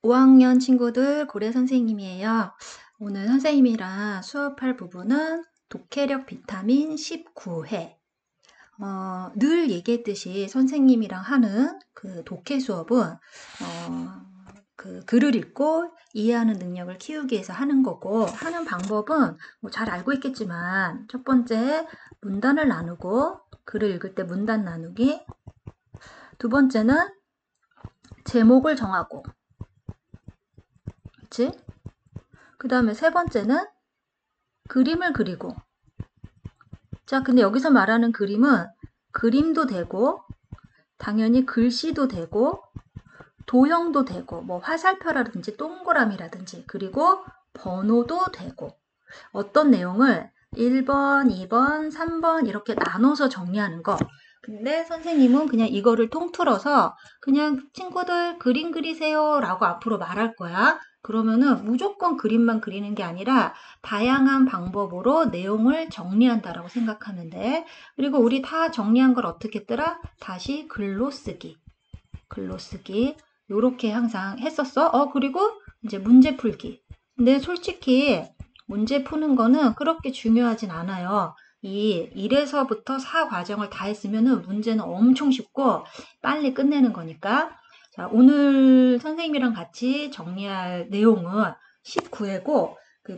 5학년 친구들 고래 선생님이에요. 오늘 선생님이랑 수업할 부분은 독해력 비타민 19회. 늘 얘기했듯이 선생님이랑 하는 그 독해 수업은 그 글을 읽고 이해하는 능력을 키우기 위해서 하는 거고, 하는 방법은 뭐 잘 알고 있겠지만 첫 번째 문단을 나누고, 글을 읽을 때 문단 나누기. 두 번째는 제목을 정하고, 그치? 그 다음에 세 번째는 그림을 그리고. 자, 근데 여기서 말하는 그림은 그림도 되고, 당연히 글씨도 되고, 도형도 되고, 뭐 화살표라든지 동그라미라든지, 그리고 번호도 되고, 어떤 내용을 1번, 2번, 3번 이렇게 나눠서 정리하는 거. 근데 선생님은 그냥 이거를 통틀어서 그냥 친구들 그림 그리세요 라고 앞으로 말할 거야. 그러면은 무조건 그림만 그리는 게 아니라 다양한 방법으로 내용을 정리한다라고 생각하면 돼. 그리고 우리 다 정리한 걸 어떻게 했더라? 다시 글로 쓰기. 글로 쓰기. 요렇게 항상 했었어. 그리고 이제 문제 풀기. 근데 솔직히 문제 푸는 거는 그렇게 중요하진 않아요. 이 1에서부터 4 과정을 다 했으면은 문제는 엄청 쉽고 빨리 끝내는 거니까. 자, 오늘 선생님이랑 같이 정리할 내용은 19회고, 그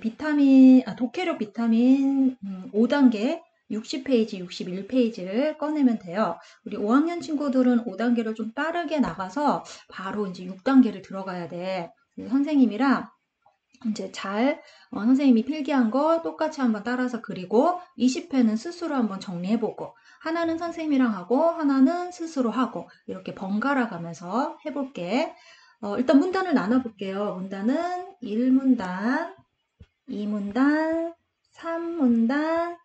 독해력 비타민 5단계 60페이지, 61페이지를 꺼내면 돼요. 우리 5학년 친구들은 5단계를 좀 빠르게 나가서 바로 이제 6단계를 들어가야 돼. 선생님이랑 이제 선생님이 필기한 거 똑같이 한번 따라서 그리고 20회는 스스로 한번 정리해보고, 하나는 선생님이랑 하고 하나는 스스로 하고, 이렇게 번갈아 가면서 해볼게. 일단 문단을 나눠볼게요. 문단은 1문단, 2문단, 3문단,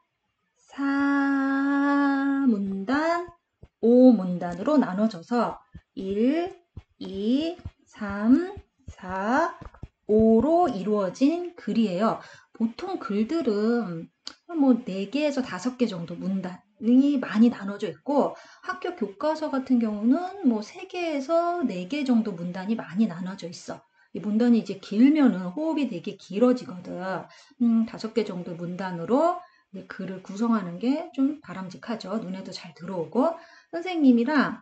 4문단, 5문단으로 나눠져서 1, 2, 3, 4, 5로 이루어진 글이에요. 보통 글들은 뭐 4개에서 5개 정도 문단이 많이 나눠져 있고, 학교 교과서 같은 경우는 뭐 3개에서 4개 정도 문단이 많이 나눠져 있어. 이 문단이 이제 길면은 호흡이 되게 길어지거든. 5개 정도 문단으로 글을 구성하는 게 좀 바람직하죠. 눈에도 잘 들어오고. 선생님이랑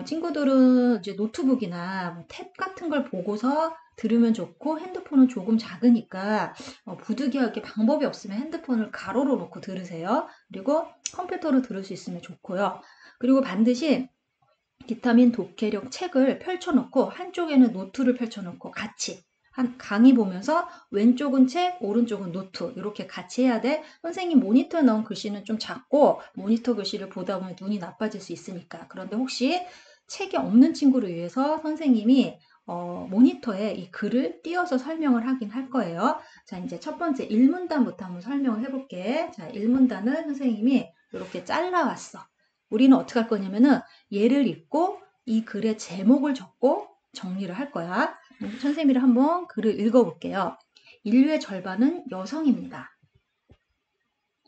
친구들은 이제 노트북이나 뭐 탭 같은 걸 보고서 들으면 좋고, 핸드폰은 조금 작으니까 부득이하게 방법이 없으면 핸드폰을 가로로 놓고 들으세요. 그리고 컴퓨터로 들을 수 있으면 좋고요. 그리고 반드시 비타민 독해력 책을 펼쳐놓고 한쪽에는 노트를 펼쳐놓고 같이 한 강의 보면서 왼쪽은 책, 오른쪽은 노트 이렇게 같이 해야 돼. 선생님 모니터에 넣은 글씨는 좀 작고 모니터 글씨를 보다 보면 눈이 나빠질 수 있으니까. 그런데 혹시 책이 없는 친구를 위해서 선생님이 모니터에 이 글을 띄어서 설명을 하긴 할 거예요. 자, 이제 첫 번째 1문단부터 한번 설명을 해볼게. 자, 1문단은 선생님이 이렇게 잘라왔어. 우리는 어떻게 할 거냐면은 얘를 읽고 이 글의 제목을 적고 정리를 할 거야. 선생님이 한번 글을 읽어볼게요. 인류의 절반은 여성입니다.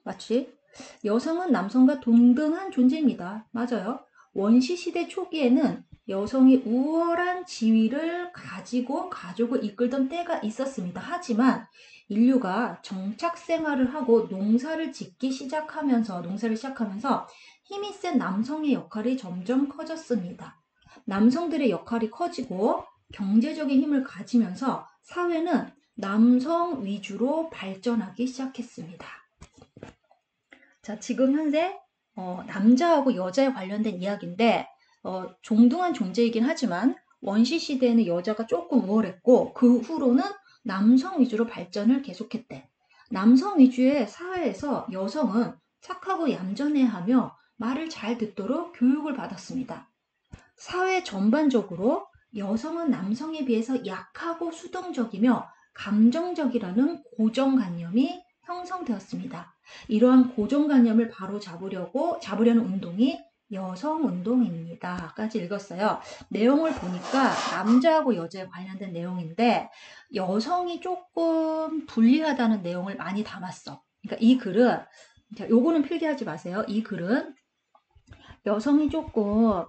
맞지? 여성은 남성과 동등한 존재입니다. 맞아요. 원시시대 초기에는 여성이 우월한 지위를 가지고 가족을 이끌던 때가 있었습니다. 하지만 인류가 정착 생활을 하고 농사를 시작하면서 힘이 센 남성의 역할이 점점 커졌습니다. 남성들의 역할이 커지고 경제적인 힘을 가지면서 사회는 남성 위주로 발전하기 시작했습니다. 자, 지금 현재 남자하고 여자에 관련된 이야기인데 종등한 존재이긴 하지만 원시 시대에는 여자가 조금 우월했고 그 후로는 남성 위주로 발전을 계속했대. 남성 위주의 사회에서 여성은 착하고 얌전해야 하며 말을 잘 듣도록 교육을 받았습니다. 사회 전반적으로 여성은 남성에 비해서 약하고 수동적이며 감정적이라는 고정관념이 형성되었습니다. 이러한 고정관념을 바로 잡으려는 운동이 여성운동입니다. 까지 읽었어요. 내용을 보니까 남자하고 여자에 관련된 내용인데 여성이 조금 불리하다는 내용을 많이 담았어. 그러니까 이 글은, 요거는 필기하지 마세요. 이 글은 여성이 조금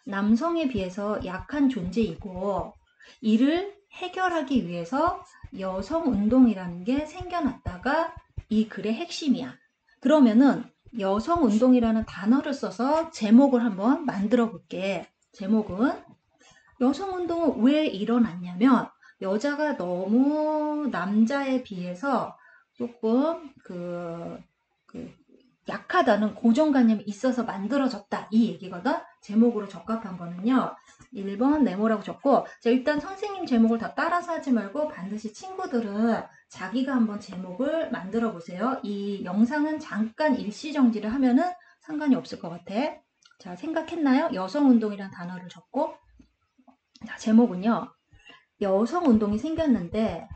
남성에 비해서 약한 존재이고 이를 해결하기 위해서 여성운동이라는 게 생겨났다가 이 글의 핵심이야. 그러면은 여성운동이라는 단어를 써서 제목을 한번 만들어 볼게. 제목은 여성운동은 왜 일어났냐면 여자가 너무 남자에 비해서 조금 약하다는 고정관념이 있어서 만들어졌다. 이 얘기거든. 제목으로 적합한 거는요. 1번 네모라고 적고 자, 일단 선생님 제목을 다 따라서 하지 말고 반드시 친구들은 자기가 한번 제목을 만들어 보세요. 이 영상은 잠깐 일시정지를 하면은 상관이 없을 것 같아. 자, 생각했나요? 여성운동이라는 단어를 적고 자, 제목은요. 여성운동이 생겼는데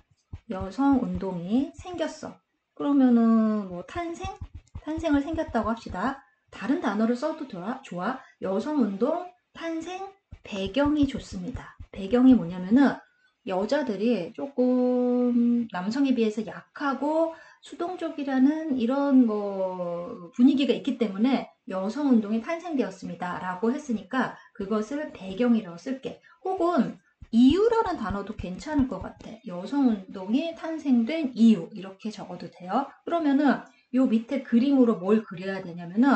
여성운동이 생겼어. 그러면은 뭐 탄생을 생겼다고 합시다. 다른 단어를 써도 좋아. 여성운동 탄생 배경이 좋습니다. 배경이 뭐냐면은 여자들이 조금 남성에 비해서 약하고 수동적이라는 이런 뭐 분위기가 있기 때문에 여성운동이 탄생되었습니다. 라고 했으니까 그것을 배경이라고 쓸게. 혹은 이유라는 단어도 괜찮을 것 같아. 여성운동이 탄생된 이유 이렇게 적어도 돼요. 그러면은 요 밑에 그림으로 뭘 그려야 되냐면은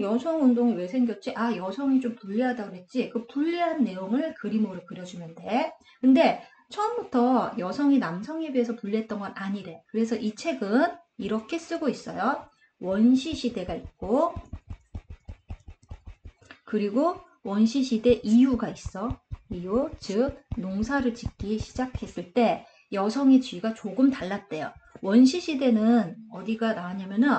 여성운동이 왜 생겼지? 아, 여성이 좀 불리하다고 그랬지? 그 불리한 내용을 그림으로 그려주면 돼. 근데 처음부터 여성이 남성에 비해서 불리했던 건 아니래. 그래서 이 책은 이렇게 쓰고 있어요. 원시시대가 있고 그리고 원시시대 이유가 있어. 이유, 즉 농사를 짓기 시작했을 때 여성의 지위가 조금 달랐대요. 원시시대는 어디가 나왔냐면은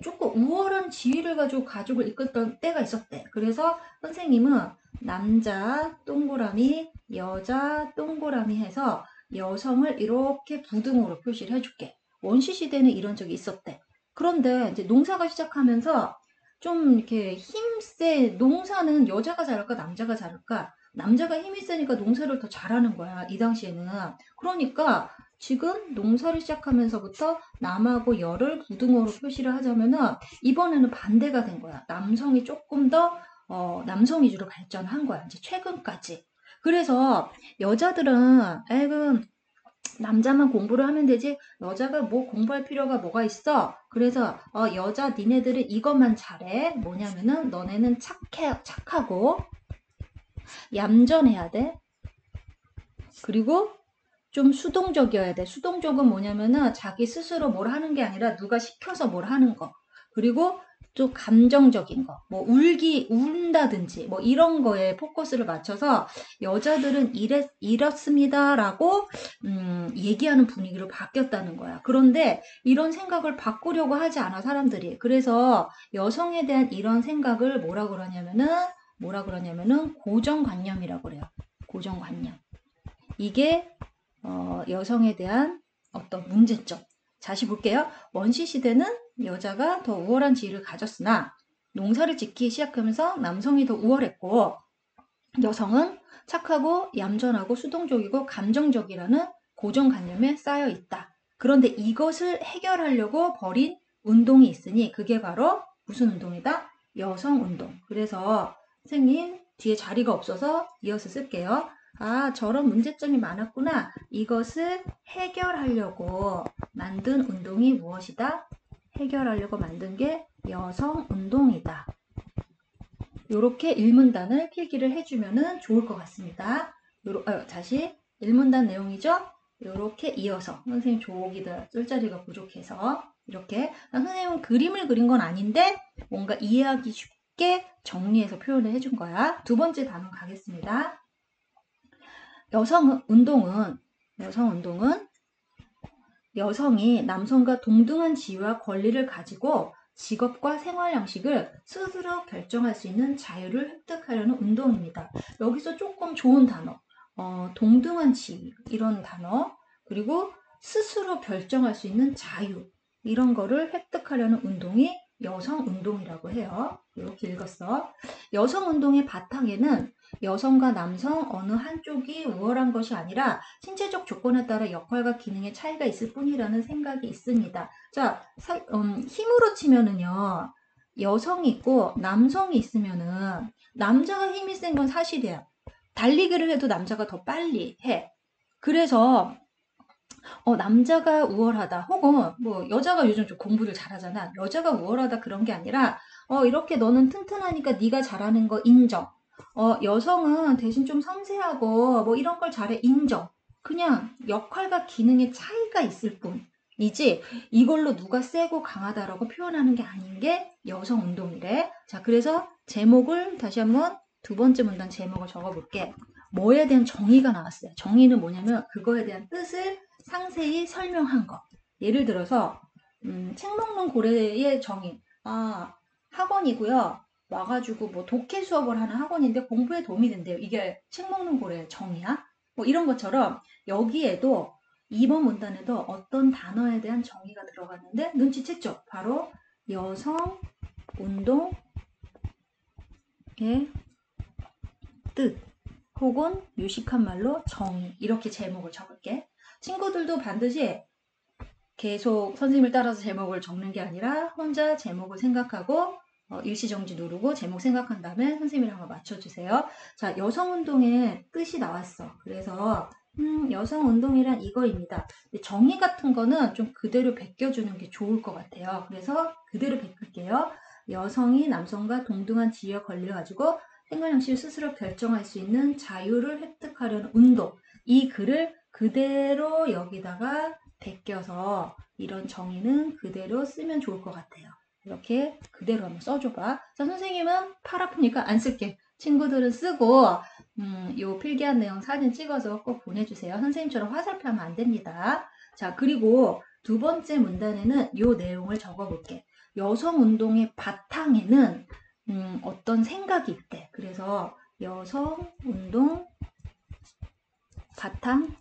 조금 우월한 지위를 가지고 가족을 이끌던 때가 있었대. 그래서 선생님은 남자 동그라미, 여자 동그라미 해서 여성을 이렇게 부등호로 표시를 해줄게. 원시시대는 이런 적이 있었대. 그런데 이제 농사가 시작하면서 좀 이렇게 힘세 농사는 여자가 잘할까 남자가 잘할까? 남자가 힘이 세니까 농사를 더 잘하는 거야 이 당시에는. 그러니까 지금 농사를 시작하면서부터 남하고 여를 부등호로 표시를 하자면은 이번에는 반대가 된 거야. 남성이 조금 더 남성 위주로 발전한 거야 이제 최근까지. 그래서 여자들은 아이고 남자만 공부를 하면 되지 여자가 뭐 공부할 필요가 뭐가 있어. 그래서 여자 니네들은 이것만 잘해. 뭐냐면은 너네는 착하고 얌전해야 돼. 그리고 좀 수동적이어야 돼. 수동적은 뭐냐면은 자기 스스로 뭘 하는 게 아니라 누가 시켜서 뭘 하는 거. 그리고 좀 감정적인 거. 뭐 운다든지 뭐 이런 거에 포커스를 맞춰서 여자들은 이렇습니다라고 얘기하는 분위기로 바뀌었다는 거야. 그런데 이런 생각을 바꾸려고 하지 않아 사람들이. 그래서 여성에 대한 이런 생각을 뭐라 그러냐면은 고정관념이라고 그래요. 고정관념. 이게 여성에 대한 어떤 문제점. 다시 볼게요. 원시시대는 여자가 더 우월한 지위를 가졌으나 농사를 짓기 시작하면서 남성이 더 우월했고 여성은 착하고 얌전하고 수동적이고 감정적이라는 고정관념에 쌓여 있다. 그런데 이것을 해결하려고 벌인 운동이 있으니 그게 바로 무슨 운동이다? 여성운동. 그래서 선생님 뒤에 자리가 없어서 이어서 쓸게요. 아, 저런 문제점이 많았구나. 이것을 해결하려고 만든 운동이 무엇이다? 해결하려고 만든 게 여성운동이다. 이렇게 일문단을 필기를 해주면 좋을 것 같습니다. 다시 일문단 내용이죠? 이렇게 이어서 선생님 조기들 쓸자리가 부족해서 이렇게 선생님은 그림을 그린 건 아닌데 뭔가 이해하기 쉽게 정리해서 표현을 해준 거야. 두 번째 단원 가겠습니다. 여성운동은 여성이 남성과 동등한 지위와 권리를 가지고 직업과 생활 양식을 스스로 결정할 수 있는 자유를 획득하려는 운동입니다. 여기서 조금 좋은 단어, 동등한 지위 이런 단어, 그리고 스스로 결정할 수 있는 자유 이런 거를 획득하려는 운동이 여성운동이라고 해요. 이렇게 읽었어. 여성운동의 바탕에는 여성과 남성 어느 한쪽이 우월한 것이 아니라 신체적 조건에 따라 역할과 기능의 차이가 있을 뿐이라는 생각이 있습니다. 자, 힘으로 치면은요. 여성이 있고 남성이 있으면은 남자가 힘이 센 건 사실이야. 달리기를 해도 남자가 더 빨리 해. 그래서 남자가 우월하다 혹은 뭐 여자가 요즘 좀 공부를 잘하잖아. 여자가 우월하다 그런 게 아니라 이렇게 너는 튼튼하니까 네가 잘하는 거 인정. 여성은 대신 좀 섬세하고 뭐 이런 걸 잘해 인정. 그냥 역할과 기능의 차이가 있을 뿐이지 이걸로 누가 세고 강하다라고 표현하는 게 아닌 게 여성 운동이래. 자, 그래서 제목을 다시 한번 두 번째 문단 제목을 적어볼게. 뭐에 대한 정의가 나왔어요. 정의는 뭐냐면 그거에 대한 뜻을 상세히 설명한 거. 예를 들어서 책 먹는 고래의 정의. 학원이고요. 와가지고 뭐 독해 수업을 하는 학원인데 공부에 도움이 된대요. 이게 책 먹는 고래의 정의야? 뭐 이런 것처럼 여기에도 2번 문단에도 어떤 단어에 대한 정의가 들어갔는데 눈치챘죠? 바로 여성 운동의 뜻 혹은 유식한 말로 정의 이렇게 제목을 적을게. 친구들도 반드시 계속 선생님을 따라서 제목을 적는 게 아니라 혼자 제목을 생각하고 일시정지 누르고 제목 생각한 다음에 선생님이랑 한번 맞춰주세요. 자, 여성운동의 뜻이 나왔어. 그래서 여성운동이란 이거입니다. 정의 같은 거는 좀 그대로 베껴주는 게 좋을 것 같아요. 그래서 그대로 베낄게요. 여성이 남성과 동등한 지위와 권리를 가지고 생활 형식을 스스로 결정할 수 있는 자유를 획득하려는 운동. 이 글을 그대로 여기다가 베껴서 이런 정의는 그대로 쓰면 좋을 것 같아요. 이렇게 그대로 한번 써줘봐. 자, 선생님은 팔 아프니까 안 쓸게. 친구들은 쓰고 요 필기한 내용 사진 찍어서 꼭 보내주세요. 선생님처럼 화살표 하면 안 됩니다. 자, 그리고 두 번째 문단에는 요 내용을 적어볼게. 여성운동의 바탕에는 어떤 생각이 있대. 그래서 여성운동 바탕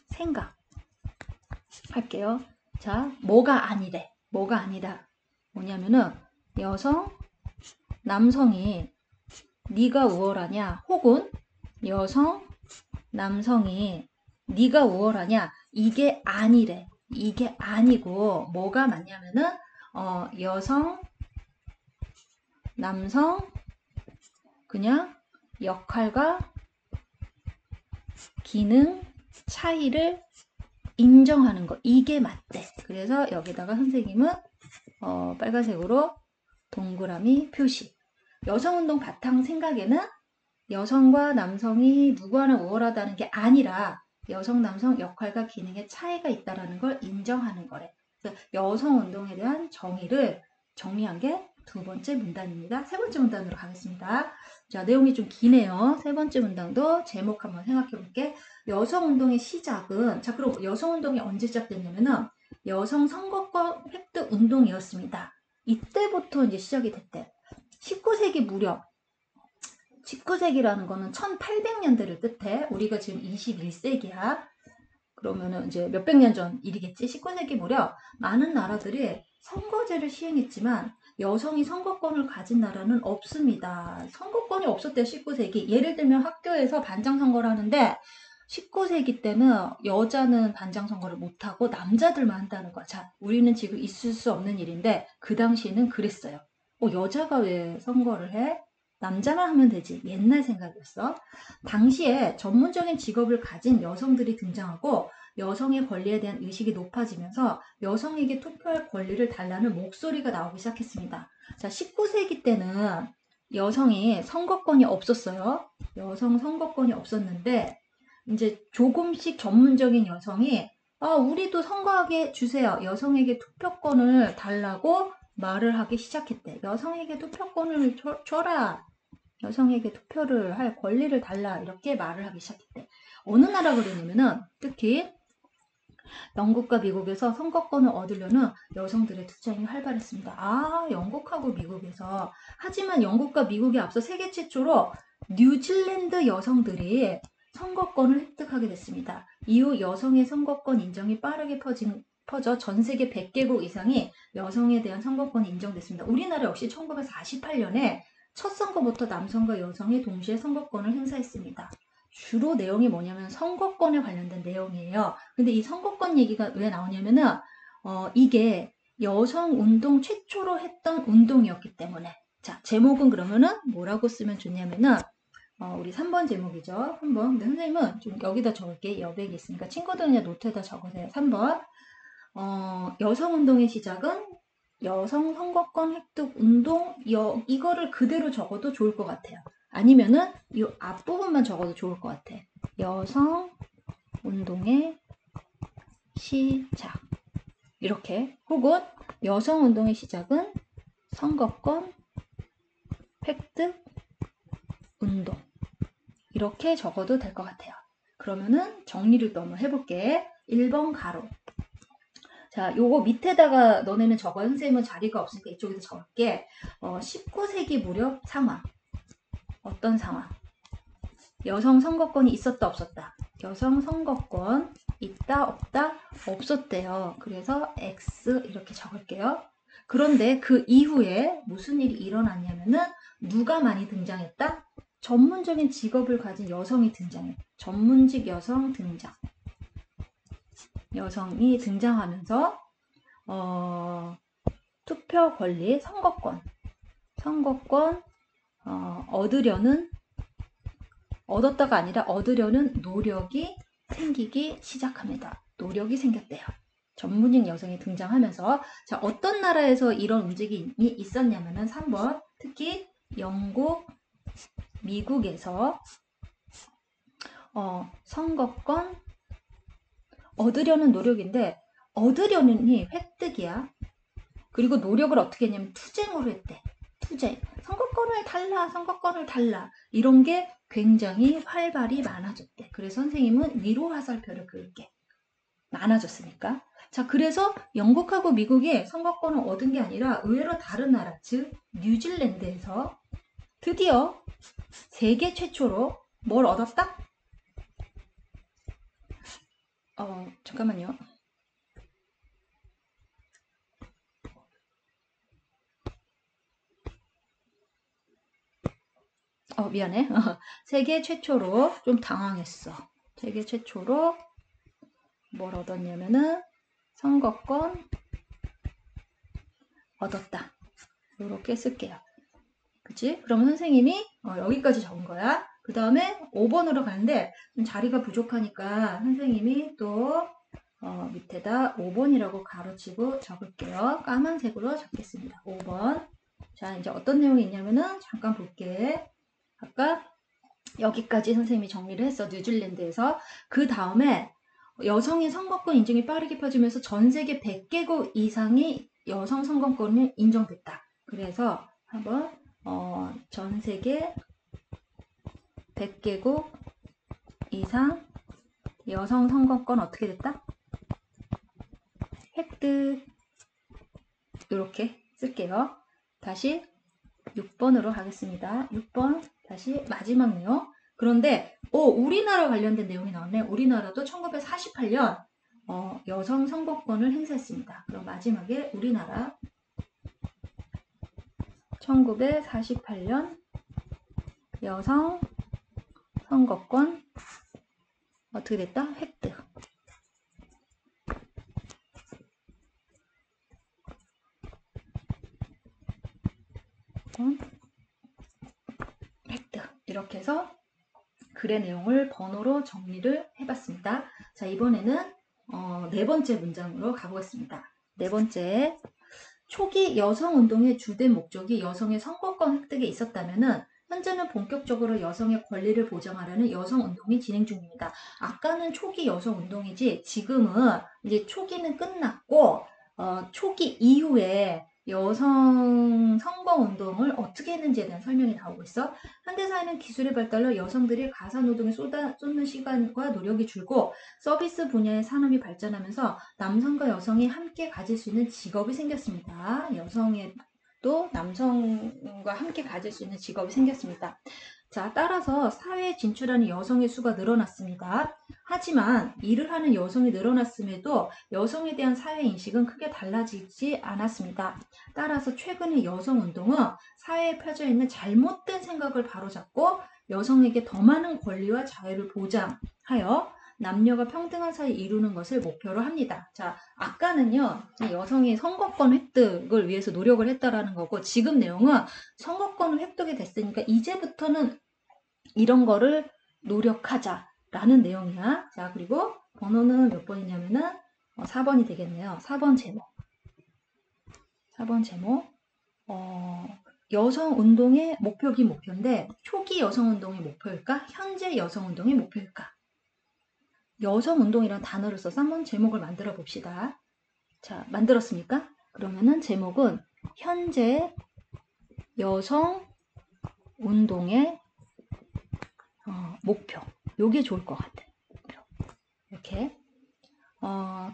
생각 할게요. 자, 뭐가 아니래. 뭐가 아니다. 뭐냐면은 여성, 남성이 네가 우월하냐 혹은 여성, 남성이 네가 우월하냐 이게 아니래. 이게 아니고 뭐가 맞냐면은 여성, 남성 그냥 역할과 기능 차이를 인정하는 거 이게 맞대. 그래서 여기다가 선생님은 빨간색으로 동그라미 표시. 여성운동 바탕 생각에는 여성과 남성이 누구 하나 우월하다는 게 아니라 여성, 남성 역할과 기능의 차이가 있다는 걸 인정하는 거래. 그래서 여성운동에 대한 정의를 정리한 게 두 번째 문단입니다. 세 번째 문단으로 가겠습니다. 자, 내용이 좀 기네요. 세 번째 문단도 제목 한번 생각해 볼게. 여성운동의 시작은, 자, 그럼 여성운동이 언제 시작됐냐면은 여성 선거권 획득 운동이었습니다. 이때부터 이제 시작이 됐대. 19세기 무렵, 19세기라는 거는 1800년대를 뜻해. 우리가 지금 21세기야. 그러면은 이제 몇백 년 전 일이겠지. 19세기 무렵 많은 나라들이 선거제를 시행했지만 여성이 선거권을 가진 나라는 없습니다. 선거권이 없었대 19세기. 예를 들면 학교에서 반장 선거를 하는데 19세기 때는 여자는 반장 선거를 못하고 남자들만 한다는 거야. 자, 우리는 지금 있을 수 없는 일인데 그 당시에는 그랬어요. 여자가 왜 선거를 해? 남자만 하면 되지. 옛날 생각이었어. 당시에 전문적인 직업을 가진 여성들이 등장하고 여성의 권리에 대한 의식이 높아지면서 여성에게 투표할 권리를 달라는 목소리가 나오기 시작했습니다. 자, 19세기 때는 여성이 선거권이 없었어요. 여성 선거권이 없었는데 이제 조금씩 전문적인 여성이 우리도 선거하게 주세요. 여성에게 투표권을 달라고 말을 하기 시작했대. 여성에게 투표권을 줘라. 여성에게 투표를 할 권리를 달라. 이렇게 말을 하기 시작했대. 어느 나라 그러냐면은 특히 영국과 미국에서 선거권을 얻으려는 여성들의 투쟁이 활발했습니다. 영국하고 미국에서. 하지만 영국과 미국에 앞서 세계 최초로 뉴질랜드 여성들이 선거권을 획득하게 됐습니다. 이후 여성의 선거권 인정이 빠르게 퍼져 전 세계 100개국 이상이 여성에 대한 선거권이 인정됐습니다. 우리나라 역시 1948년에 첫 선거부터 남성과 여성이 동시에 선거권을 행사했습니다. 주로 내용이 뭐냐면 선거권에 관련된 내용이에요. 근데 이 선거권 얘기가 왜 나오냐면은 이게 여성 운동 최초로 했던 운동이었기 때문에. 자, 제목은 그러면은 뭐라고 쓰면 좋냐면은 우리 3번 제목이죠. 3번. 근데 선생님은 좀 여기다 적을게. 여백이 있으니까 친구들은 그냥 노트에다 적으세요. 3번. 여성운동의 시작은 여성 선거권 획득 운동, 이거를 그대로 적어도 좋을 것 같아요. 아니면은 이 앞부분만 적어도 좋을 것 같아. 여성 운동의 시작. 이렇게. 혹은 여성 운동의 시작은 선거권 획득 운동. 이렇게 적어도 될 것 같아요. 그러면은 정리를 또 한번 해볼게. 1번 가로. 자, 요거 밑에다가 너네는 적어. 선생님은 자리가 없으니까 이쪽에다 적을게. 19세기 무렵 상황. 어떤 상황? 여성 선거권이 있었다 없었다. 여성 선거권 있다 없다 없었대요. 그래서 X 이렇게 적을게요. 그런데 그 이후에 무슨 일이 일어났냐면은 누가 많이 등장했다? 전문적인 직업을 가진 여성이 등장해. 전문직 여성 등장. 여성이 등장하면서 투표 권리, 선거권 얻었다가 아니라 얻으려는 노력이 생기기 시작합니다. 노력이 생겼대요. 전문직 여성이 등장하면서 자, 어떤 나라에서 이런 움직임이 있었냐면은 3번 특히 영국, 미국에서 선거권 얻으려는 노력인데 얻으려는이 획득이야. 그리고 노력을 어떻게 했냐면 투쟁으로 했대. 투쟁. 선거권을 달라. 이런 게 굉장히 활발히 많아졌대. 그래서 선생님은 위로 화살표를 그을게. 많아졌으니까. 자, 그래서 영국하고 미국이 선거권을 얻은 게 아니라 의외로 다른 나라, 즉 뉴질랜드에서 드디어 세계 최초로 뭘 얻었다? 잠깐만요. 미안해. 세계 최초로 좀 당황했어. 세계 최초로 뭘 얻었냐면은 선거권 얻었다. 이렇게 쓸게요. 그치? 그러면 선생님이 여기까지 적은 거야. 그 다음에 5번으로 가는데 좀 자리가 부족하니까 선생님이 또 밑에다 5번이라고 가로치고 적을게요. 까만색으로 적겠습니다. 5번. 자, 이제 어떤 내용이 있냐면은 잠깐 볼게. 아까 여기까지 선생님이 정리를 했어. 뉴질랜드에서. 그 다음에 여성의 선거권 인증이 빠르게 퍼지면서 전 세계 100개국 이상이 여성 선거권이 인정됐다. 그래서 한번 전 세계 100개국 이상 여성 선거권 어떻게 됐다? 획득. 이렇게 쓸게요. 다시 6번으로 가겠습니다. 6번 다시 마지막 내용. 그런데 우리나라 관련된 내용이 나왔네. 우리나라도 1948년 여성 선거권을 행사했습니다. 그럼 마지막에 우리나라 1948년 여성 선거권 어떻게 됐다? 획득. 획득. 이렇게 해서 글의 내용을 번호로 정리를 해봤습니다. 자, 이번에는 네 번째 문장으로 가보겠습니다. 네 번째, 초기 여성운동의 주된 목적이 여성의 선거권 획득에 있었다면은 현재는 본격적으로 여성의 권리를 보장하려는 여성운동이 진행 중입니다. 아까는 초기 여성운동이지 지금은 이제 초기는 끝났고 초기 이후에 여성 선거운동을 어떻게 했는지에 대한 설명이 나오고 있어. 현대사회는 기술의 발달로 여성들이 가사노동에 쏟는 시간과 노력이 줄고 서비스 분야의 산업이 발전하면서 남성과 여성이 함께 가질 수 있는 직업이 생겼습니다. 여성의 또 남성과 함께 가질 수 있는 직업이 생겼습니다. 자, 따라서 사회에 진출하는 여성의 수가 늘어났습니다. 하지만 일을 하는 여성이 늘어났음에도 여성에 대한 사회 인식은 크게 달라지지 않았습니다. 따라서 최근의 여성운동은 사회에 펴져 있는 잘못된 생각을 바로잡고 여성에게 더 많은 권리와 자유를 보장하여 남녀가 평등한 사회 이루는 것을 목표로 합니다. 자, 아까는요, 여성이 선거권 획득을 위해서 노력을 했다라는 거고, 지금 내용은 선거권을 획득이 됐으니까 이제부터는 이런 거를 노력하자라는 내용이야. 자, 그리고 번호는 몇 번이냐면은 4번이 되겠네요. 4번 제목. 4번 제목. 여성운동의 목표긴 목표인데 초기 여성운동의 목표일까? 현재 여성운동의 목표일까? 여성운동이라는 단어를 써서 한번 제목을 만들어 봅시다. 자, 만들었습니까? 그러면은 제목은 현재 여성운동의 목표. 요게 좋을 것 같아. 목표. 이렇게.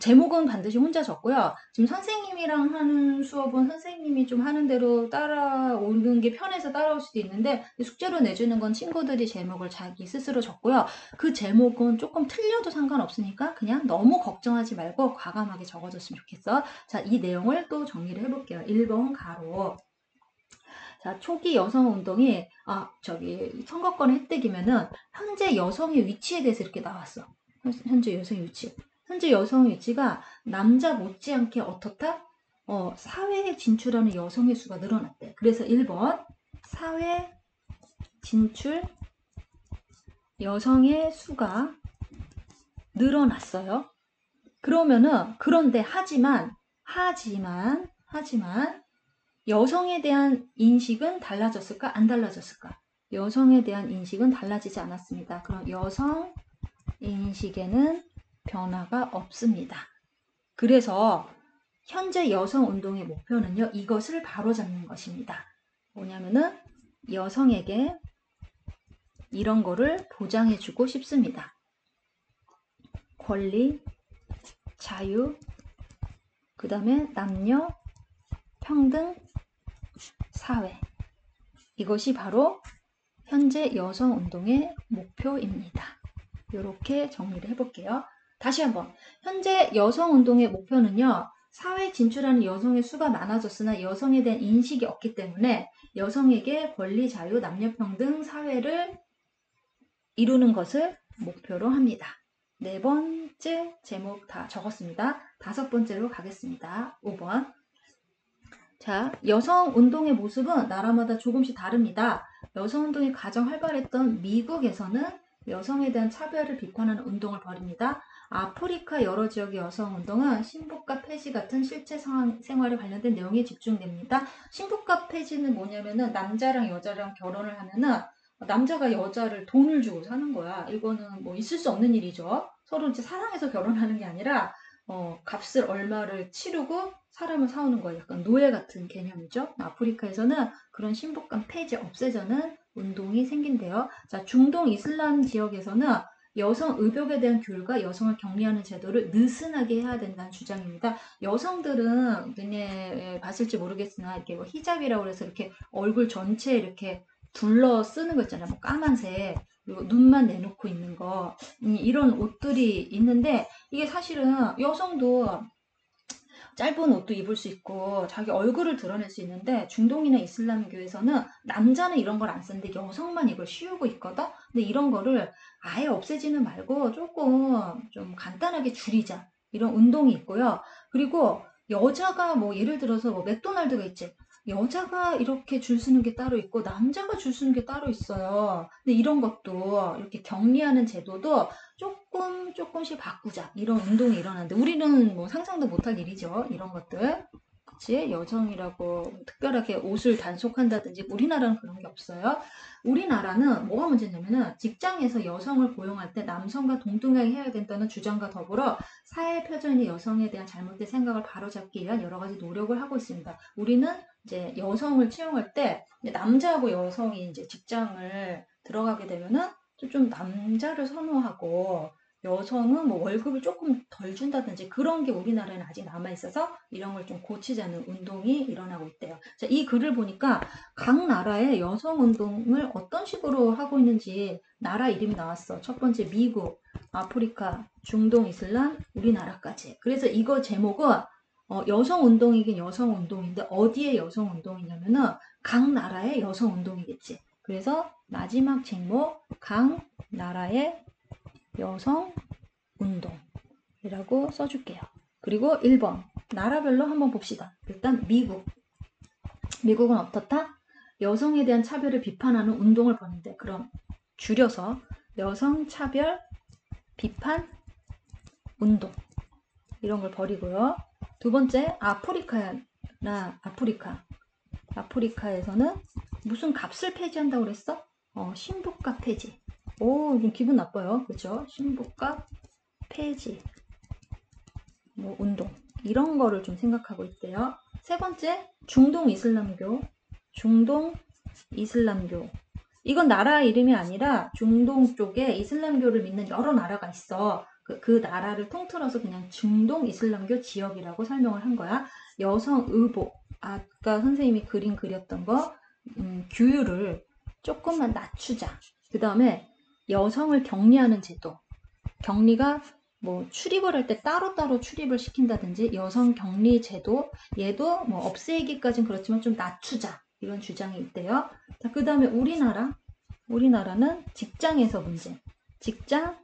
제목은 반드시 혼자 적고요. 지금 선생님이랑 하는 수업은 선생님이 좀 하는 대로 따라오는 게 편해서 따라올 수도 있는데 숙제로 내주는 건 친구들이 제목을 자기 스스로 적고요. 그 제목은 조금 틀려도 상관없으니까 그냥 너무 걱정하지 말고 과감하게 적어줬으면 좋겠어. 자, 이 내용을 또 정리를 해볼게요. 1번 가로. 자, 초기 여성운동이 선거권 혜택이면은 현재 여성의 위치에 대해서 이렇게 나왔어. 현재 여성의 위치. 현재 여성의 위치가 남자 못지않게 어떻다? 사회에 진출하는 여성의 수가 늘어났대. 그래서 1번 사회 진출 여성의 수가 늘어났어요. 그러면은 그런데 하지만 여성에 대한 인식은 달라졌을까? 안 달라졌을까? 여성에 대한 인식은 달라지지 않았습니다. 그럼 여성 인식에는 변화가 없습니다. 그래서 현재 여성운동의 목표는요. 이것을 바로잡는 것입니다. 뭐냐면은 여성에게 이런 거를 보장해주고 싶습니다. 권리, 자유, 그 다음에 남녀, 평등, 사회. 이것이 바로 현재 여성운동의 목표입니다. 이렇게 정리를 해볼게요. 다시 한번. 현재 여성운동의 목표는요. 사회에 진출하는 여성의 수가 많아졌으나 여성에 대한 인식이 없기 때문에 여성에게 권리, 자유, 남녀평등, 사회를 이루는 것을 목표로 합니다. 네 번째 제목 다 적었습니다. 다섯 번째로 가겠습니다. 5번. 자, 여성운동의 모습은 나라마다 조금씩 다릅니다. 여성운동이 가장 활발했던 미국에서는 여성에 대한 차별을 비판하는 운동을 벌입니다. 아프리카 여러 지역의 여성운동은 신부가 폐지 같은 실제 생활에 관련된 내용에 집중됩니다. 신부가 폐지는 뭐냐면은 남자랑 여자랑 결혼을 하면은 남자가 여자를 돈을 주고 사는 거야. 이거는 뭐 있을 수 없는 일이죠. 서로 이제 사랑해서 결혼하는 게 아니라 값을 얼마를 치르고 사람을 사오는 거예요. 약간 노예 같은 개념이죠. 아프리카에서는 그런 신부감 폐지 없애자는 운동이 생긴대요. 자, 중동 이슬람 지역에서는 여성 의복에 대한 교육과 여성을 격리하는 제도를 느슨하게 해야 된다는 주장입니다. 여성들은 눈에 봤을지 모르겠으나 이렇게 뭐 히잡이라고 해서 이렇게 얼굴 전체에 이렇게 둘러 쓰는 거 있잖아요. 뭐 까만색 그리고 눈만 내놓고 있는 거 이런 옷들이 있는데 이게 사실은 여성도 짧은 옷도 입을 수 있고 자기 얼굴을 드러낼 수 있는데 중동이나 이슬람교에서는 남자는 이런 걸 안 쓰는데 여성만 이걸 씌우고 있거든. 근데 이런 거를 아예 없애지는 말고 조금 좀 간단하게 줄이자 이런 운동이 있고요. 그리고 여자가 뭐 예를 들어서 뭐 맥도날드가 있지. 여자가 이렇게 줄 서는 게 따로 있고 남자가 줄 서는 게 따로 있어요. 근데 이런 것도 이렇게 격리하는 제도도 조금씩 바꾸자. 이런 운동이 일어나는데 우리는 뭐 상상도 못할 일이죠. 이런 것들. 그치? 여성이라고 특별하게 옷을 단속한다든지 우리나라는 그런 게 없어요. 우리나라는 뭐가 문제냐면은 직장에서 여성을 고용할 때 남성과 동등하게 해야 된다는 주장과 더불어 사회 표준의 여성에 대한 잘못된 생각을 바로잡기 위한 여러 가지 노력을 하고 있습니다. 우리는 이제 여성을 채용할 때 남자하고 여성이 이제 직장을 들어가게 되면은 좀 남자를 선호하고 여성은 뭐 월급을 조금 덜 준다든지 그런 게 우리나라에는 아직 남아있어서 이런 걸 좀 고치자는 운동이 일어나고 있대요. 자, 이 글을 보니까 각 나라의 여성 운동을 어떤 식으로 하고 있는지 나라 이름이 나왔어. 첫 번째 미국, 아프리카, 중동 이슬람, 우리나라까지. 그래서 이거 제목은 여성 운동이긴 여성 운동인데 어디에 여성 운동이냐면은 각 나라의 여성 운동이겠지. 그래서 마지막 제목 각 나라의 여성 운동이라고 써줄게요. 그리고 1번 나라별로 한번 봅시다. 일단 미국은 어떻다? 여성에 대한 차별을 비판하는 운동을 벌인대. 그럼 줄여서 여성 차별 비판 운동 이런 걸 버리고요. 두 번째 아프리카에서는 무슨 값을 폐지한다고 그랬어? 신부값 폐지. 오, 좀 기분 나빠요. 그렇죠? 신부값 폐지 뭐 운동 이런 거를 좀 생각하고 있대요. 세 번째 중동 이슬람교 이건 나라 이름이 아니라 중동 쪽에 이슬람교를 믿는 여러 나라가 있어. 그 나라를 통틀어서 그냥 중동 이슬람교 지역이라고 설명을 한 거야. 여성 의복 아까 선생님이 그림 그렸던 거 규율을 조금만 낮추자. 그 다음에 여성을 격리하는 제도 격리가 뭐 출입을 할 때 따로따로 출입을 시킨다든지 여성 격리 제도 얘도 뭐 없애기까지는 그렇지만 좀 낮추자 이런 주장이 있대요. 자, 그 다음에 우리나라는 직장에서 문제 직장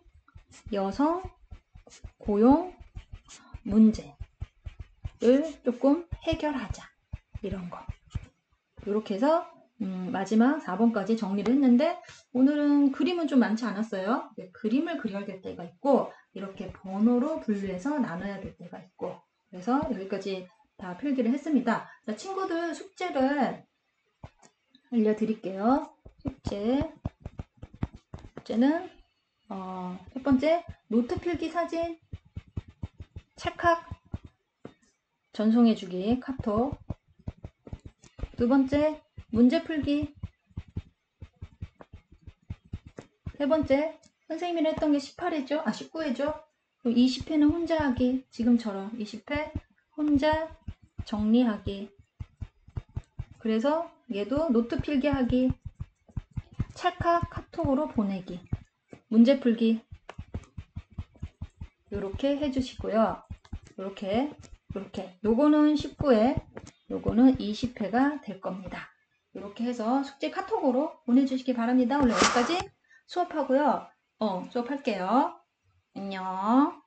여성 고용 문제를 조금 해결하자 이런 거 이렇게 해서 마지막 4번까지 정리를 했는데 오늘은 그림은 좀 많지 않았어요. 그림을 그려야 될 때가 있고 이렇게 번호로 분류해서 나눠야 될 때가 있고 그래서 여기까지 다 필기를 했습니다. 자, 친구들 숙제를 알려드릴게요. 숙제는 첫 번째 노트 필기 사진 찰칵 전송해주기 카톡 두 번째 문제 풀기 세 번째 선생님이 했던 게 18회죠? 19회죠? 20회는 혼자 하기 지금처럼 20회 혼자 정리하기 그래서 얘도 노트 필기 하기 찰칵 카톡으로 보내기 문제 풀기 요렇게 해주시고요. 요렇게 요거는 19회 요거는 20회가 될 겁니다. 이렇게 해서 숙제 카톡으로 보내주시기 바랍니다. 오늘 여기까지 수업하고요. 수업할게요. 안녕.